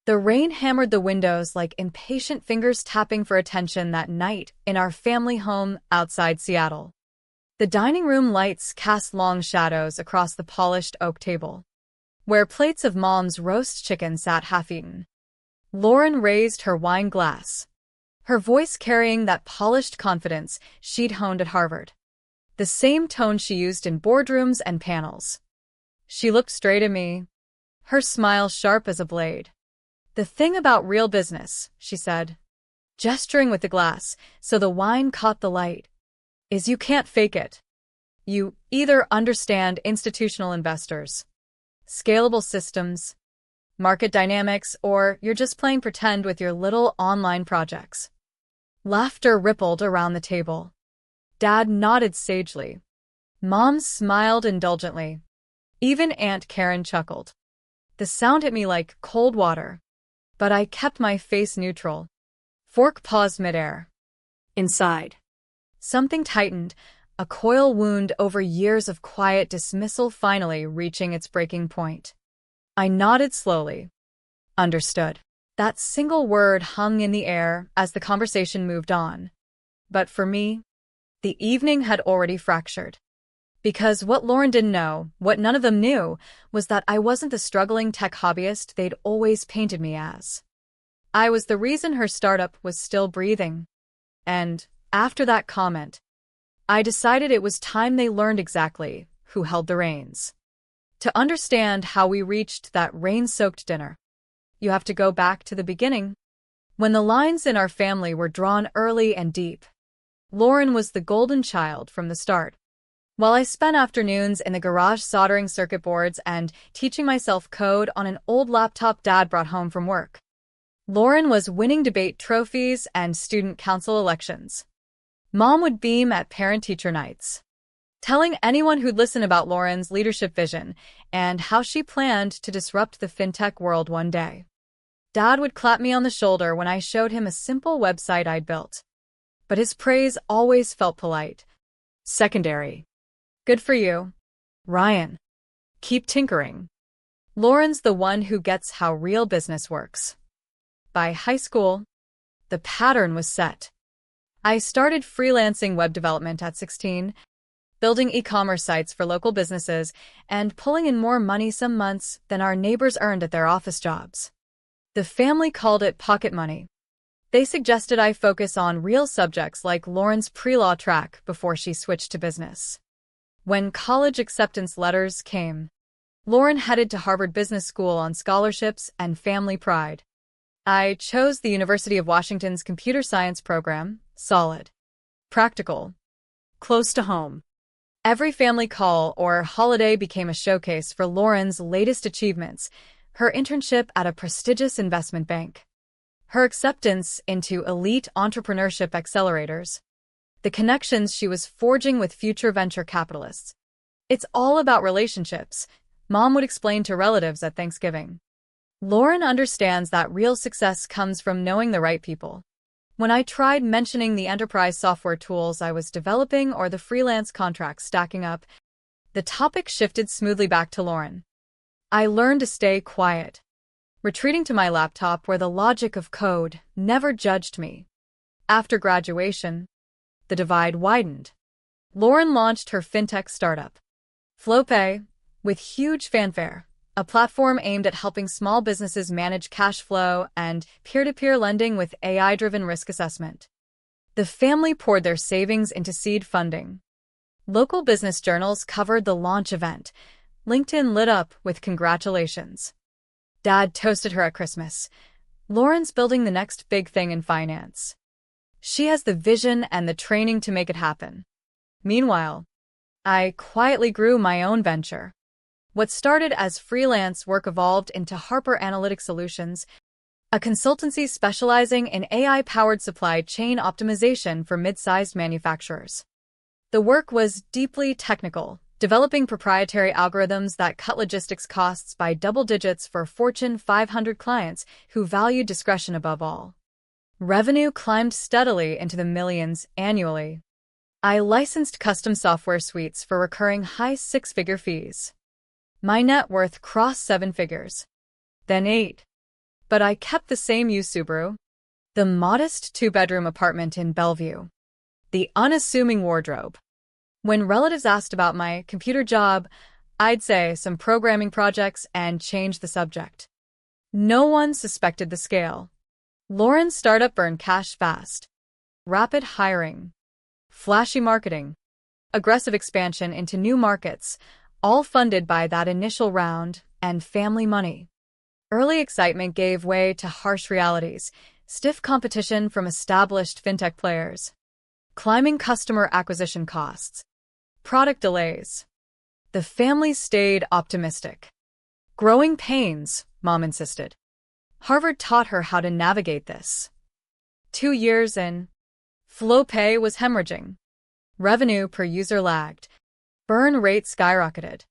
The rain hammered the windows like impatient fingers tapping for attention that night in our family home outside Seattle. The dining room lights cast long shadows across the polished oak table, where plates of Mom's roast chicken sat half-eaten. Lauren raised her wine glass, her voice carrying that polished confidence she'd honed at Harvard, the same tone she used in boardrooms and panels. She looked straight at me, her smile sharp as a blade. "The thing about real business," she said, gesturing with the glass so the wine caught the light, "is you can't fake it. You either understand institutional investors, scalable systems, market dynamics, or you're just playing pretend with your little online projects." Laughter rippled around the table. Dad nodded sagely. Mom smiled indulgently. Even Aunt Karen chuckled. The sound hit me like cold water, but I kept my face neutral. Fork paused midair. Inside, something tightened, a coil wound over years of quiet dismissal finally reaching its breaking point. I nodded slowly. Understood. That single word hung in the air as the conversation moved on. But for me, the evening had already fractured. Because what Lauren didn't know, what none of them knew, was that I wasn't the struggling tech hobbyist they'd always painted me as. I was the reason her startup was still breathing. And, after that comment, I decided it was time they learned exactly who held the reins. To understand how we reached that rain-soaked dinner, you have to go back to the beginning, when the lines in our family were drawn early and deep. Lauren was the golden child from the start. While I spent afternoons in the garage soldering circuit boards and teaching myself code on an old laptop Dad brought home from work, Lauren was winning debate trophies and student council elections. Mom would beam at parent-teacher nights, telling anyone who'd listen about Lauren's leadership vision and how she planned to disrupt the fintech world one day. Dad would clap me on the shoulder when I showed him a simple website I'd built, but his praise always felt polite, secondary. "Good for you, Ryan. Keep tinkering. Lauren's the one who gets how real business works." By high school, the pattern was set. I started freelancing web development at 16, building e-commerce sites for local businesses and pulling in more money some months than our neighbors earned at their office jobs. The family called it pocket money. They suggested I focus on real subjects like Lauren's pre-law track before she switched to business. When college acceptance letters came, Lauren headed to Harvard Business School on scholarships and family pride. I chose the University of Washington's computer science program, solid, practical, close to home. Every family call or holiday became a showcase for Lauren's latest achievements, her internship at a prestigious investment bank, her acceptance into elite entrepreneurship accelerators, the connections she was forging with future venture capitalists. "It's all about relationships," Mom would explain to relatives at Thanksgiving. Lauren understands that real success comes from knowing the right people. When I tried mentioning the enterprise software tools I was developing or the freelance contracts stacking up, the topic shifted smoothly back to Lauren. I learned to stay quiet, retreating to my laptop where the logic of code never judged me. After graduation, the divide widened. Lauren launched her fintech startup, FlowPay, with huge fanfare, a platform aimed at helping small businesses manage cash flow and peer-to-peer lending with AI-driven risk assessment. The family poured their savings into seed funding. Local business journals covered the launch event. LinkedIn lit up with congratulations. Dad toasted her at Christmas. "Lauren's building the next big thing in finance. She has the vision and the training to make it happen." Meanwhile, I quietly grew my own venture. What started as freelance work evolved into Harper Analytic Solutions, a consultancy specializing in AI-powered supply chain optimization for mid-sized manufacturers. The work was deeply technical, developing proprietary algorithms that cut logistics costs by double digits for Fortune 500 clients who valued discretion above all. Revenue climbed steadily into the millions annually. I licensed custom software suites for recurring high six-figure fees. My net worth crossed 7 figures, then 8. But I kept the same used Subaru, the modest two-bedroom apartment in Bellevue, the unassuming wardrobe. When relatives asked about my computer job, I'd say some programming projects and change the subject. No one suspected the scale. Lauren's startup burned cash fast. Rapid hiring, flashy marketing, aggressive expansion into new markets, all funded by that initial round and family money. Early excitement gave way to harsh realities, stiff competition from established fintech players, climbing customer acquisition costs, product delays. The family stayed optimistic. Growing pains, Mom insisted. Harvard taught her how to navigate this. 2 years in, FlowPay was hemorrhaging. Revenue per user lagged. Burn rate skyrocketed.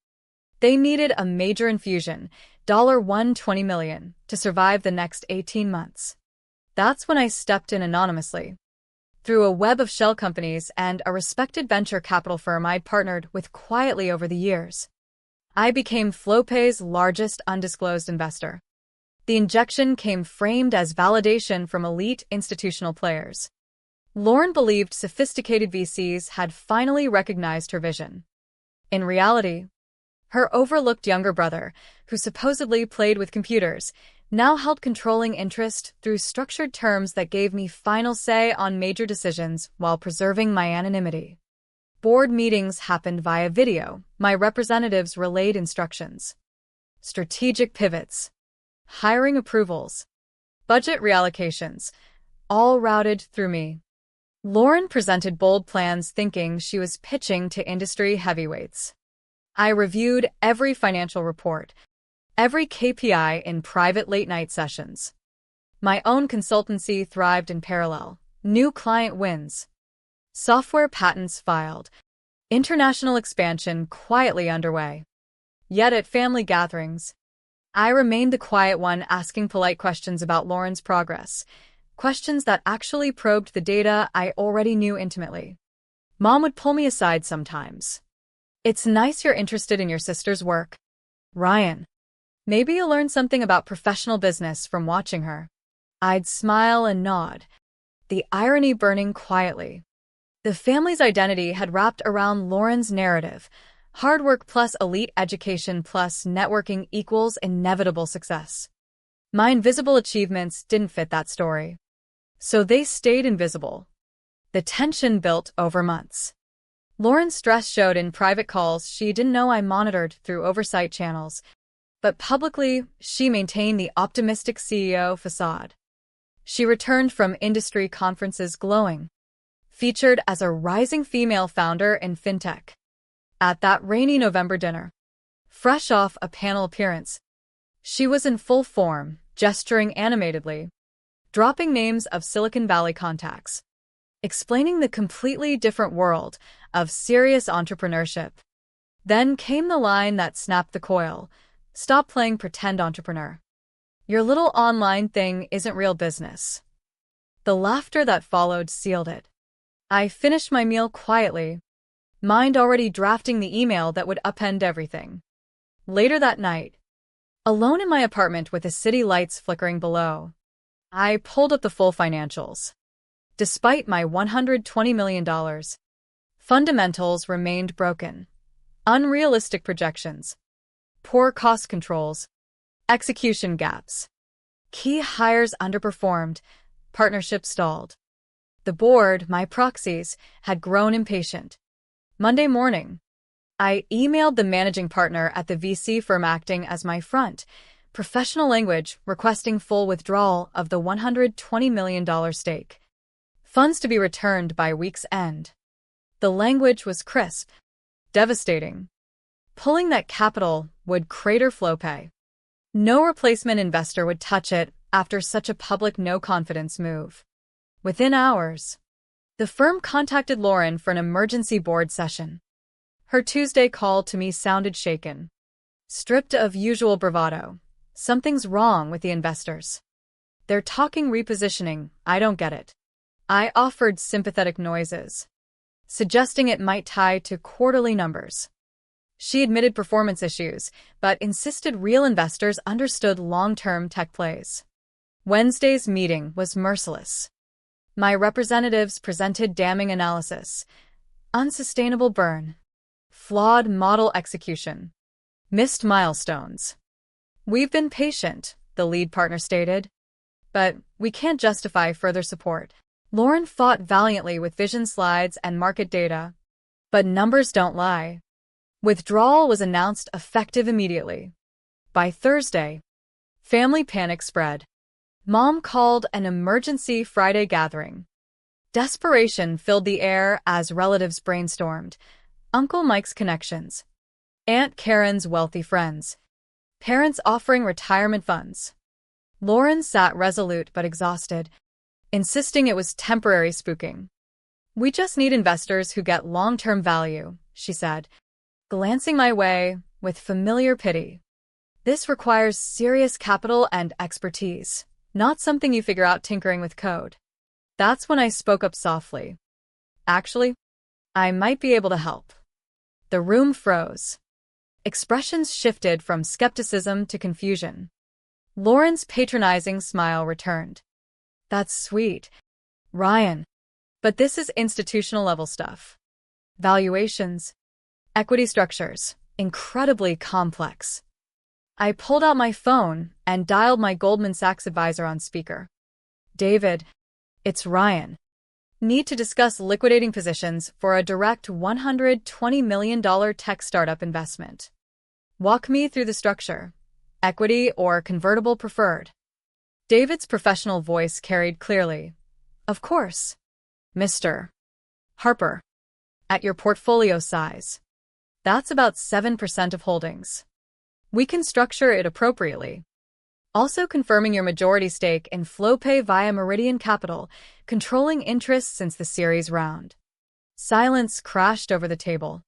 They needed a major infusion, $120 million, to survive the next 18 months. That's when I stepped in anonymously. Through a web of shell companies and a respected venture capital firm I'd partnered with quietly over the years, I became FlowPay's largest undisclosed investor. The injection came framed as validation from elite institutional players. Lauren believed sophisticated VCs had finally recognized her vision. In reality, her overlooked younger brother, who supposedly played with computers, now held controlling interest through structured terms that gave me final say on major decisions while preserving my anonymity. Board meetings happened via video. My representatives relayed instructions. Strategic pivots, hiring approvals, budget reallocations, all routed through me. Lauren presented bold plans thinking she was pitching to industry heavyweights. I reviewed every financial report, every KPI in private late-night sessions. My own consultancy thrived in parallel. New client wins. Software patents filed. International expansion quietly underway. Yet at family gatherings, I remained the quiet one asking polite questions about Lauren's progress, questions that actually probed the data I already knew intimately. Mom would pull me aside sometimes. "It's nice you're interested in your sister's work, Ryan. Maybe you'll learn something about professional business from watching her." I'd smile and nod, the irony burning quietly. The family's identity had wrapped around Lauren's narrative. Hard work plus elite education plus networking equals inevitable success. My invisible achievements didn't fit that story. So they stayed invisible. The tension built over months. Lauren's stress showed in private calls she didn't know I monitored through oversight channels. But publicly, she maintained the optimistic CEO facade. She returned from industry conferences glowing, featured as a rising female founder in fintech. At that rainy November dinner, fresh off a panel appearance, she was in full form, gesturing animatedly, dropping names of Silicon Valley contacts, explaining the completely different world of serious entrepreneurship. Then came the line that snapped the coil: "Stop playing pretend entrepreneur. Your little online thing isn't real business." The laughter that followed sealed it. I finished my meal quietly, mind already drafting the email that would upend everything. Later that night, alone in my apartment with the city lights flickering below, I pulled up the full financials. Despite my $120 million, fundamentals remained broken. Unrealistic projections, poor cost controls, execution gaps. Key hires underperformed, partnerships stalled. The board, my proxies, had grown impatient. Monday morning, I emailed the managing partner at the VC firm acting as my front, professional language requesting full withdrawal of the $120 million stake. Funds to be returned by week's end. The language was crisp, devastating. Pulling that capital would crater FlowPay. No replacement investor would touch it after such a public no-confidence move. Within hours, the firm contacted Lauren for an emergency board session. Her Tuesday call to me sounded shaken, stripped of usual bravado. "Something's wrong with the investors. They're talking repositioning, I don't get it." I offered sympathetic noises, suggesting it might tie to quarterly numbers. She admitted performance issues, but insisted real investors understood long-term tech plays. Wednesday's meeting was merciless. My representatives presented damning analysis. Unsustainable burn. Flawed model execution. Missed milestones. We've been patient, the lead partner stated. But we can't justify further support. Lauren fought valiantly with vision slides and market data. But numbers don't lie. Withdrawal was announced effective immediately. By Thursday, family panic spread. Mom called an emergency Friday gathering. Desperation filled the air as relatives brainstormed. Uncle Mike's connections. Aunt Karen's wealthy friends. Parents offering retirement funds. Lauren sat resolute but exhausted, insisting it was temporary spooking. We just need investors who get long-term value, she said, glancing my way with familiar pity. This requires serious capital and expertise, not something you figure out tinkering with code. That's when I spoke up softly. Actually, I might be able to help. The room froze. Expressions shifted from skepticism to confusion. Lauren's patronizing smile returned. That's sweet, Ryan. But this is institutional-level stuff. Valuations, equity structures, incredibly complex. I pulled out my phone and dialed my Goldman Sachs advisor on speaker. David, it's Ryan. Need to discuss liquidating positions for a direct $120 million tech startup investment. Walk me through the structure. Equity or convertible preferred. David's professional voice carried clearly. Of course. Mr. Harper. At your portfolio size. That's about 7% of holdings. We can structure it appropriately. Also confirming your majority stake in FlowPay via Meridian Capital, controlling interests since the series round. Silence crashed over the table.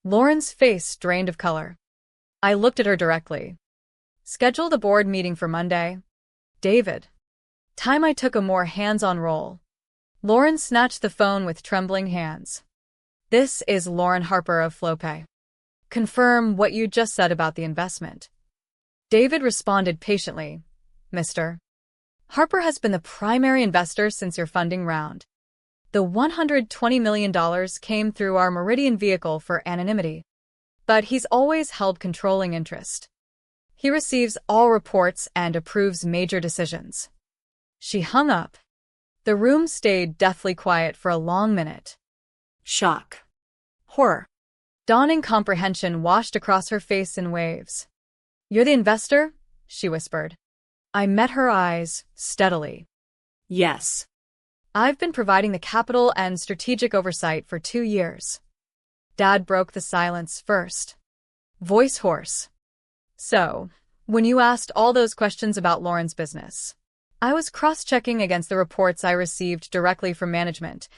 Lauren's face drained of color. I looked at her directly. Schedule the board meeting for Monday. David. Time I took a more hands-on role. Lauren snatched the phone with trembling hands. This is Lauren Harper of FlowPay. Confirm what you just said about the investment. David responded patiently. Mr. Harper has been the primary investor since your funding round. The $120 million came through our Meridian vehicle for anonymity. But he's always held controlling interest. He receives all reports and approves major decisions. She hung up. The room stayed deathly quiet for a long minute. Shock. Horror. Dawning comprehension washed across her face in waves. You're the investor? She whispered. I met her eyes, steadily. Yes. I've been providing the capital and strategic oversight for 2 years. Dad broke the silence first. Voice hoarse. So, when you asked all those questions about Lauren's business, I was cross-checking against the reports I received directly from management,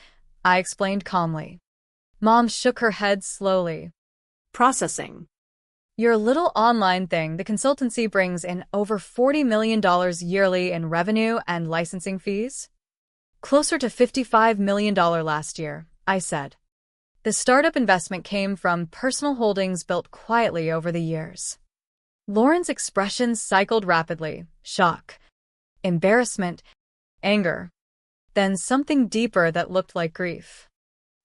I explained calmly. Mom shook her head slowly. Processing. Your little online thing, the consultancy brings in over $40 million yearly in revenue and licensing fees? Closer to $55 million last year, I said. The startup investment came from personal holdings built quietly over the years. Lauren's expressions cycled rapidly. Shock. Embarrassment. Anger. Then something deeper that looked like grief.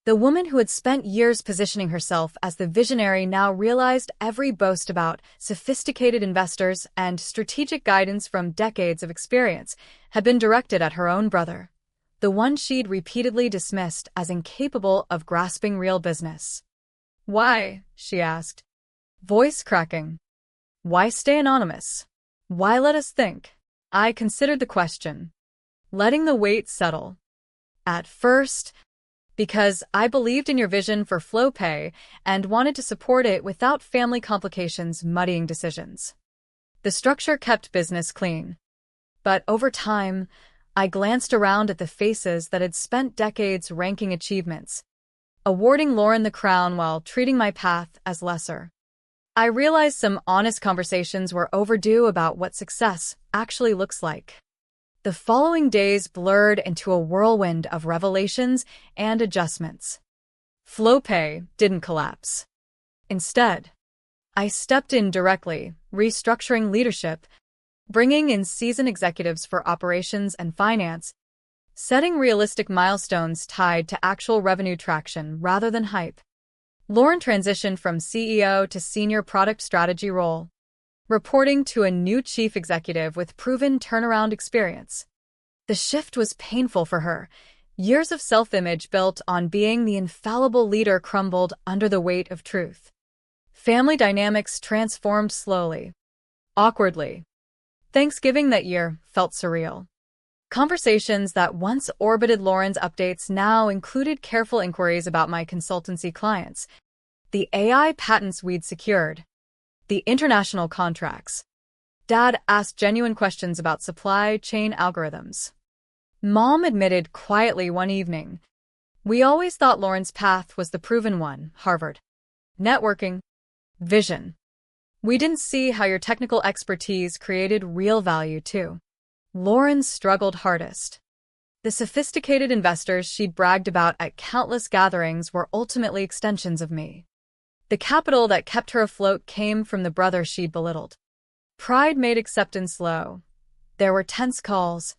The woman who had spent years positioning herself as the visionary now realized every boast about sophisticated investors and strategic guidance from decades of experience had been directed at her own brother, the one she'd repeatedly dismissed as incapable of grasping real business. Why? She asked. Voice cracking. Why stay anonymous? Why let us think? I considered the question, letting the weight settle. At first, because I believed in your vision for FlowPay and wanted to support it without family complications muddying decisions. The structure kept business clean. But over time, I glanced around at the faces that had spent decades ranking achievements, awarding Lauren the crown while treating my path as lesser. I realized some honest conversations were overdue about what success actually looks like. The following days blurred into a whirlwind of revelations and adjustments. FlowPay didn't collapse. Instead, I stepped in directly, restructuring leadership, bringing in seasoned executives for operations and finance, setting realistic milestones tied to actual revenue traction rather than hype. Lauren transitioned from CEO to senior product strategy role, reporting to a new chief executive with proven turnaround experience. The shift was painful for her. Years of self-image built on being the infallible leader crumbled under the weight of truth. Family dynamics transformed slowly, awkwardly. Thanksgiving that year felt surreal. Conversations that once orbited Lauren's updates now included careful inquiries about my consultancy clients, the AI patents we'd secured, the international contracts. Dad asked genuine questions about supply chain algorithms. Mom admitted quietly one evening, "We always thought Lauren's path was the proven one, Harvard. Networking. Vision. We didn't see how your technical expertise created real value, too." Lauren struggled hardest. The sophisticated investors she'd bragged about at countless gatherings were ultimately extensions of me. The capital that kept her afloat came from the brother she'd belittled. Pride made acceptance low. There were tense calls,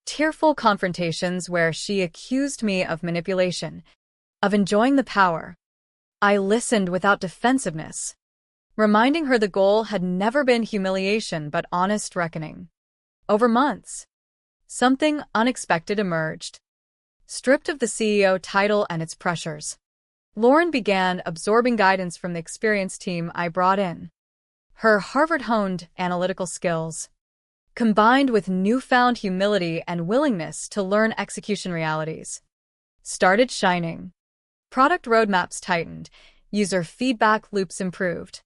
tearful confrontations where she accused me of manipulation, of enjoying the power. I listened without defensiveness, reminding her the goal had never been humiliation but honest reckoning. Over months, something unexpected emerged. Stripped of the CEO title and its pressures, Lauren began absorbing guidance from the experienced team I brought in. Her Harvard-honed analytical skills, combined with newfound humility and willingness to learn execution realities, started shining. Product roadmaps tightened, user feedback loops improved.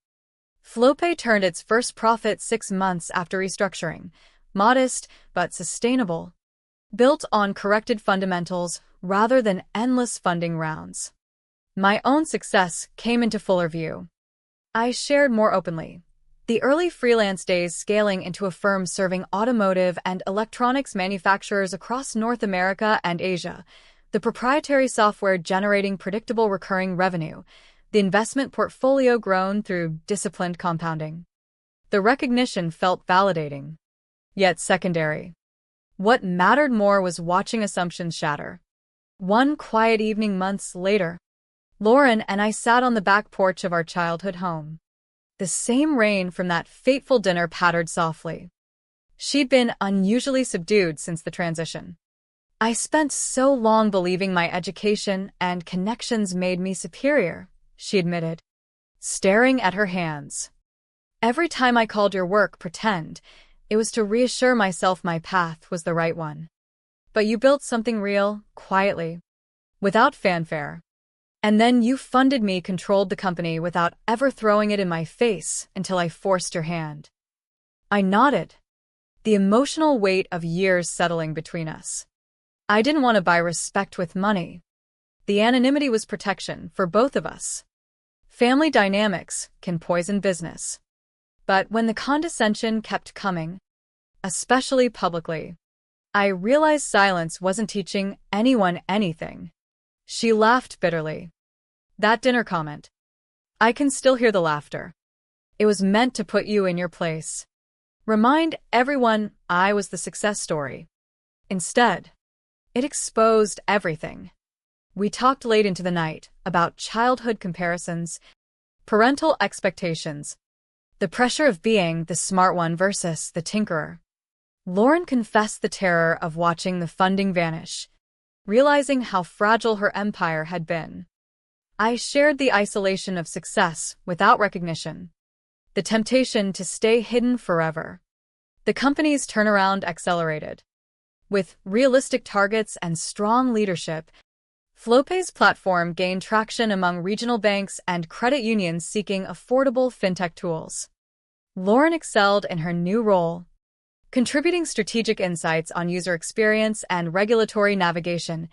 FlowPay turned its first profit 6 months after restructuring, modest but sustainable, built on corrected fundamentals rather than endless funding rounds. My own success came into fuller view. I shared more openly. The early freelance days scaling into a firm serving automotive and electronics manufacturers across North America and Asia, the proprietary software generating predictable recurring revenue, the investment portfolio grown through disciplined compounding. The recognition felt validating, yet secondary. What mattered more was watching assumptions shatter. One quiet evening months later, Lauren and I sat on the back porch of our childhood home. The same rain from that fateful dinner pattered softly. She'd been unusually subdued since the transition. "I spent so long believing my education and connections made me superior," she admitted, staring at her hands. "Every time I called your work pretend, it was to reassure myself my path was the right one. But you built something real, quietly, without fanfare. And then you funded me, controlled the company without ever throwing it in my face until I forced your hand." I nodded, the emotional weight of years settling between us. I didn't want to buy respect with money. The anonymity was protection for both of us. Family dynamics can poison business. But when the condescension kept coming, especially publicly, I realized silence wasn't teaching anyone anything. She laughed bitterly. "That dinner comment. I can still hear the laughter. It was meant to put you in your place. Remind everyone I was the success story. Instead, it exposed everything." We talked late into the night about childhood comparisons, parental expectations, the pressure of being the smart one versus the tinkerer. Lauren confessed the terror of watching the funding vanish, realizing how fragile her empire had been. I shared the isolation of success without recognition, the temptation to stay hidden forever. The company's turnaround accelerated. With realistic targets and strong leadership, FlowPay's platform gained traction among regional banks and credit unions seeking affordable fintech tools. Lauren excelled in her new role, contributing strategic insights on user experience and regulatory navigation,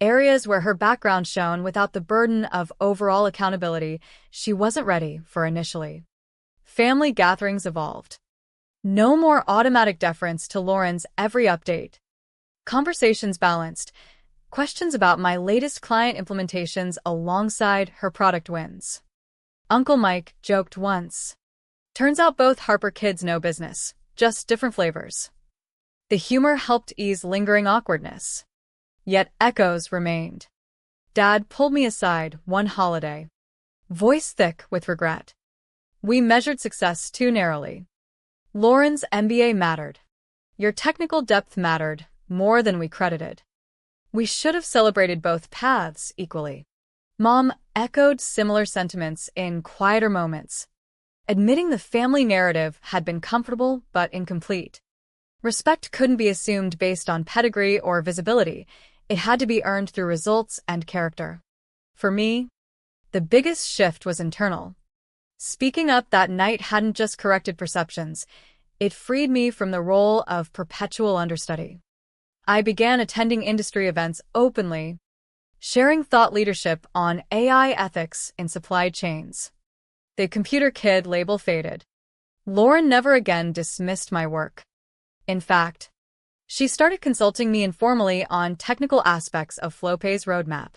areas where her background shone without the burden of overall accountability she wasn't ready for initially. Family gatherings evolved. No more automatic deference to Lauren's every update. Conversations balanced, questions about my latest client implementations alongside her product wins. Uncle Mike joked once, "Turns out both Harper kids know business. just different flavors. The humor helped ease lingering awkwardness. Yet echoes remained. Dad pulled me aside one holiday, voice thick with regret. We measured success too narrowly. Lauren's MBA mattered. Your technical depth mattered more than we credited. We should have celebrated both paths equally. Mom echoed similar sentiments in quieter moments, admitting the family narrative had been comfortable but incomplete. Respect couldn't be assumed based on pedigree or visibility. It had to be earned through results and character. For me, the biggest shift was internal. Speaking up that night hadn't just corrected perceptions, it freed me from the role of perpetual understudy. I began attending industry events openly, sharing thought leadership on AI ethics in supply chains. The computer kid label faded. Lauren never again dismissed my work. In fact, she started consulting me informally on technical aspects of FlowPay's roadmap.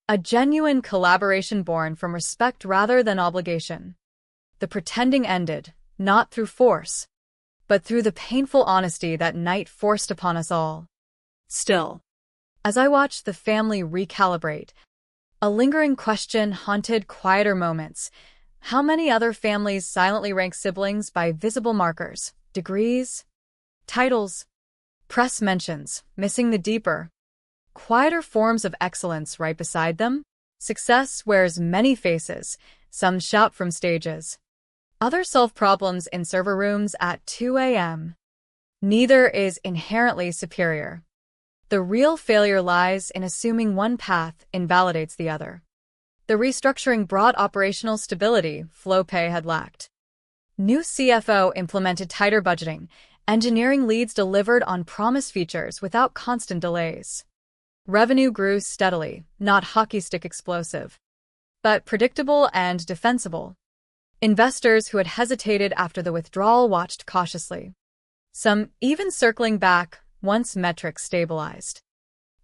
A genuine collaboration born from respect rather than obligation. The pretending ended, not through force, but through the painful honesty that night forced upon us all. Still, as I watched the family recalibrate, a lingering question haunted quieter moments. How many other families silently rank siblings by visible markers, degrees, titles, press mentions, missing the deeper, quieter forms of excellence right beside them? Success wears many faces. Some shout from stages. Others solve problems in server rooms at 2 a.m. Neither is inherently superior. The real failure lies in assuming one path invalidates the other. The restructuring brought operational stability FlowPay had lacked. New CFO implemented tighter budgeting. Engineering leads delivered on promised features without constant delays. Revenue grew steadily, not hockey stick explosive, but predictable and defensible. Investors who had hesitated after the withdrawal watched cautiously. Some even circling back once metrics stabilized.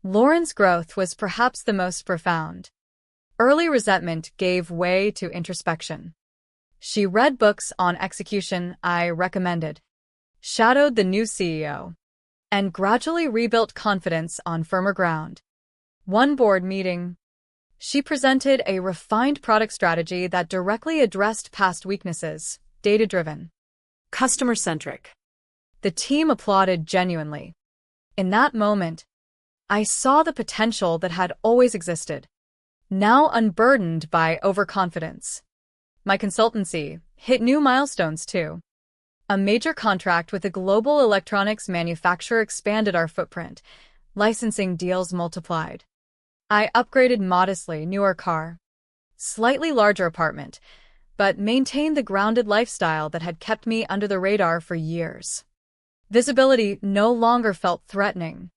Lauren's growth was perhaps the most profound. Early resentment gave way to introspection. She read books on execution I recommended, shadowed the new CEO, and gradually rebuilt confidence on firmer ground. One board meeting, she presented a refined product strategy that directly addressed past weaknesses, data-driven, customer-centric. The team applauded genuinely. In that moment, I saw the potential that had always existed, now unburdened by overconfidence. My consultancy hit new milestones too. A major contract with a global electronics manufacturer expanded our footprint. Licensing deals multiplied. I upgraded modestly, newer car, slightly larger apartment, but maintained the grounded lifestyle that had kept me under the radar for years. Visibility no longer felt threatening.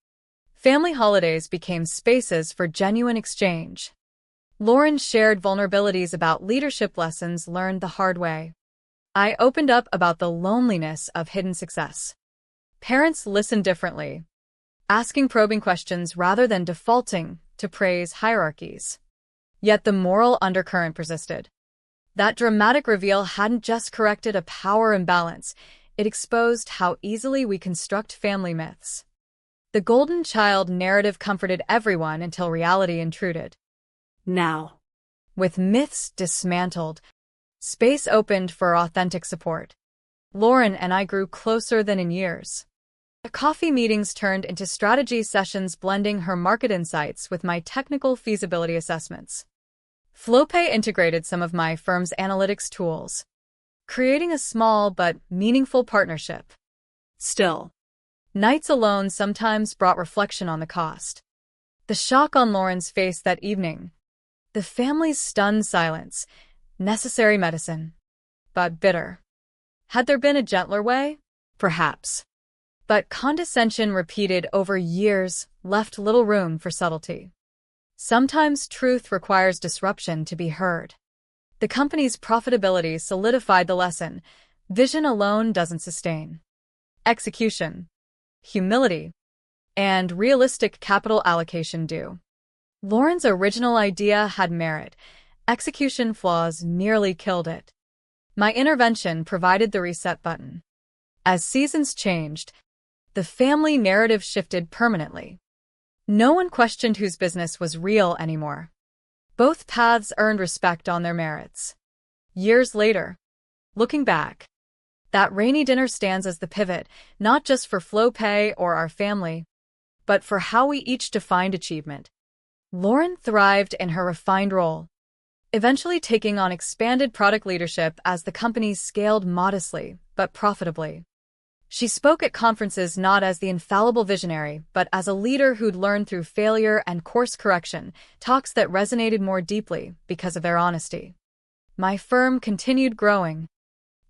Family holidays became spaces for genuine exchange. Lauren shared vulnerabilities about leadership lessons learned the hard way. I opened up about the loneliness of hidden success. Parents listened differently, asking probing questions rather than defaulting to praise hierarchies. Yet the moral undercurrent persisted. That dramatic reveal hadn't just corrected a power imbalance, it exposed how easily we construct family myths. The golden child narrative comforted everyone until reality intruded. Now, with myths dismantled, space opened for authentic support. Lauren and I grew closer than in years. The coffee meetings turned into strategy sessions, blending her market insights with my technical feasibility assessments. FlowPay integrated some of my firm's analytics tools, creating a small but meaningful partnership. Still, nights alone sometimes brought reflection on the cost. The shock on Lauren's face that evening, the family's stunned silence, necessary medicine, but bitter. Had there been a gentler way? Perhaps. But condescension repeated over years left little room for subtlety. Sometimes truth requires disruption to be heard. The company's profitability solidified the lesson. Vision alone doesn't sustain. Execution, humility, and realistic capital allocation do. Lauren's original idea had merit. Execution flaws nearly killed it. My intervention provided the reset button. As seasons changed, the family narrative shifted permanently. No one questioned whose business was real anymore. Both paths earned respect on their merits. Years later, looking back, that rainy dinner stands as the pivot, not just for Flopay or our family, but for how we each defined achievement. Lauren thrived in her refined role, eventually taking on expanded product leadership as the company scaled modestly but profitably. She spoke at conferences not as the infallible visionary, but as a leader who'd learned through failure and course correction, talks that resonated more deeply because of their honesty. My firm continued growing,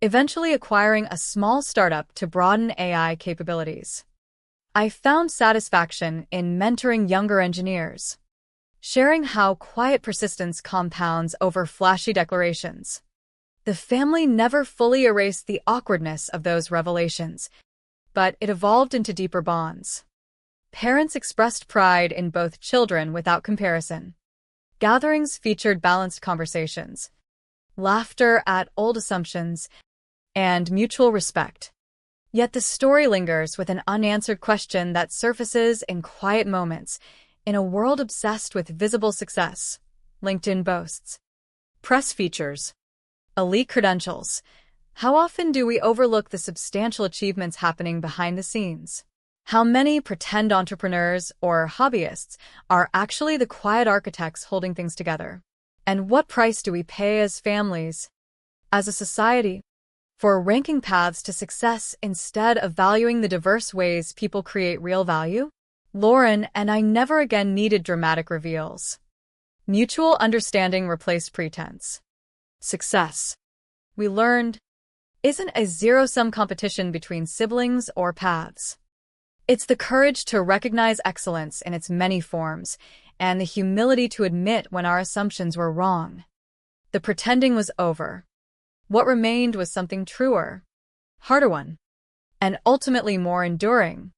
eventually acquiring a small startup to broaden AI capabilities. I found satisfaction in mentoring younger engineers, sharing how quiet persistence compounds over flashy declarations. The family never fully erased the awkwardness of those revelations, but it evolved into deeper bonds. Parents expressed pride in both children without comparison. Gatherings featured balanced conversations, laughter at old assumptions, and mutual respect. Yet the story lingers with an unanswered question that surfaces in quiet moments. In a world obsessed with visible success, LinkedIn boasts press features, elite credentials. How often do we overlook the substantial achievements happening behind the scenes? How many pretend entrepreneurs or hobbyists are actually the quiet architects holding things together? And what price do we pay as families, as a society, for ranking paths to success instead of valuing the diverse ways people create real value? Lauren and I never again needed dramatic reveals. Mutual understanding replaced pretense. Success, we learned, isn't a zero-sum competition between siblings or paths. It's the courage to recognize excellence in its many forms, and the humility to admit when our assumptions were wrong. The pretending was over. What remained was something truer, harder one, and ultimately more enduring.